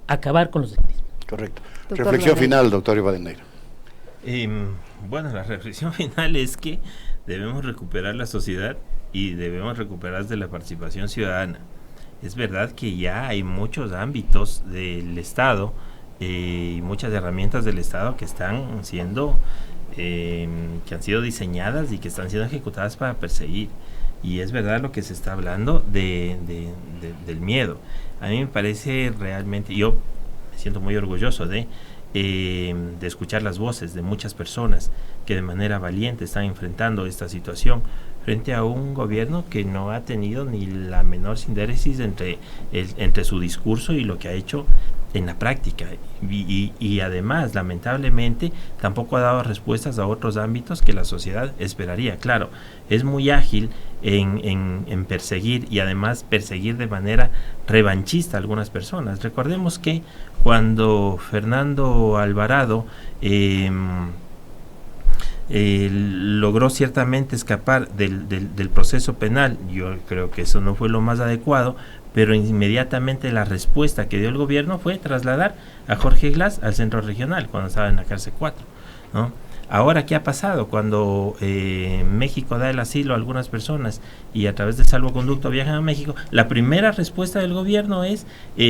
Acabar con los estigmas. Correcto. Doctor Reflexión Rivadeneira. final, doctor Rivadeneira. Bueno, la reflexión final es que debemos recuperar la sociedad y debemos recuperar de la participación ciudadana. Es verdad que ya hay muchos ámbitos del Estado y muchas herramientas del Estado que están siendo, que han sido diseñadas y que están siendo ejecutadas para perseguir. Y es verdad lo que se está hablando del miedo. A mí me parece realmente, yo me siento muy orgulloso de escuchar las voces de muchas personas que de manera valiente están enfrentando esta situación frente a un gobierno que no ha tenido ni la menor síntesis entre su discurso y lo que ha hecho en la práctica, y además lamentablemente tampoco ha dado respuestas a otros ámbitos que la sociedad esperaría. Claro, es muy ágil en perseguir, y además perseguir de manera revanchista a algunas personas. Recordemos que cuando Fernando Alvarado logró ciertamente escapar del proceso penal, yo creo que eso no fue lo más adecuado, pero inmediatamente la respuesta que dio el gobierno fue trasladar a Jorge Glass al centro regional cuando estaba en la cárcel 4, ¿no? Ahora, ¿qué ha pasado? Cuando México da el asilo a algunas personas y a través del salvoconducto viajan a México, la primera respuesta del gobierno es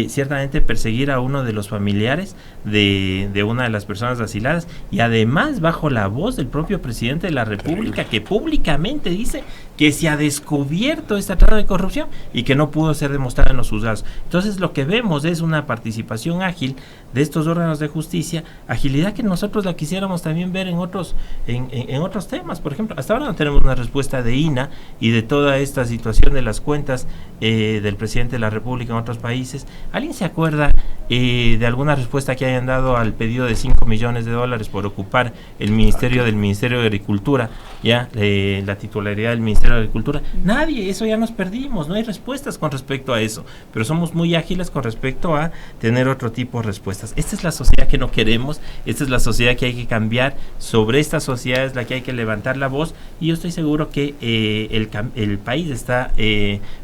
ciertamente perseguir a uno de los familiares de una de las personas asiladas, y además bajo la voz del propio presidente de la República, que públicamente dice que se ha descubierto esta trama de corrupción y que no pudo ser demostrada en los juzgados. Entonces lo que vemos es una participación ágil de estos órganos de justicia, agilidad que nosotros la quisiéramos también ver en otros temas. Por ejemplo, hasta ahora no tenemos una respuesta de INA y de toda esta situación de las cuentas del presidente de la República en otros países. ¿Alguien se acuerda de alguna respuesta que hayan dado al pedido de $5 millones por ocupar el Ministerio de Agricultura, ya la titularidad del Ministerio de Agricultura? Nadie, eso ya nos perdimos, no hay respuestas con respecto a eso, pero somos muy ágiles con respecto a tener otro tipo de respuestas. Esta es la sociedad que no queremos, esta es la sociedad que hay que cambiar, sobre esta sociedad es la que hay que levantar la voz, y yo estoy seguro que el país está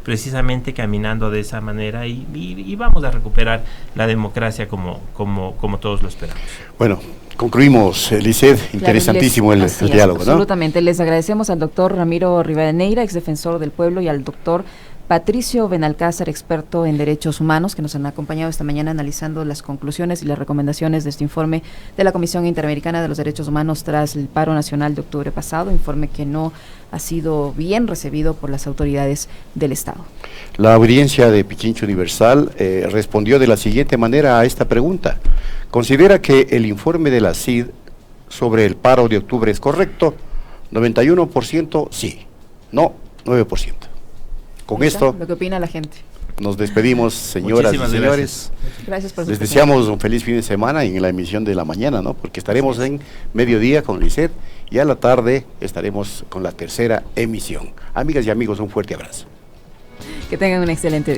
precisamente caminando de esa manera, y vamos a recuperar la democracia como todos lo esperamos. Bueno, concluimos, Lisset, interesantísimo el diálogo, ¿no? Absolutamente, les agradecemos al doctor Ramiro Rivadeneira, ex defensor del pueblo, y al doctor Patricio Benalcázar, experto en derechos humanos, que nos han acompañado esta mañana analizando las conclusiones y las recomendaciones de este informe de la Comisión Interamericana de los Derechos Humanos tras el paro nacional de octubre pasado, informe que no ha sido bien recibido por las autoridades del Estado. La audiencia de Pichincha Universal respondió de la siguiente manera a esta pregunta. ¿Considera que el informe de la CID sobre el paro de octubre es correcto? 91% sí, no 9%. Con esto, lo que opina la gente. nos despedimos, señoras y señores. Gracias por su Les presencia. deseamos un feliz fin de semana en la emisión de la mañana, ¿no? Porque estaremos en mediodía con Lisset y a la tarde estaremos con la tercera emisión. Amigas y amigos, un fuerte abrazo. Que tengan un excelente día.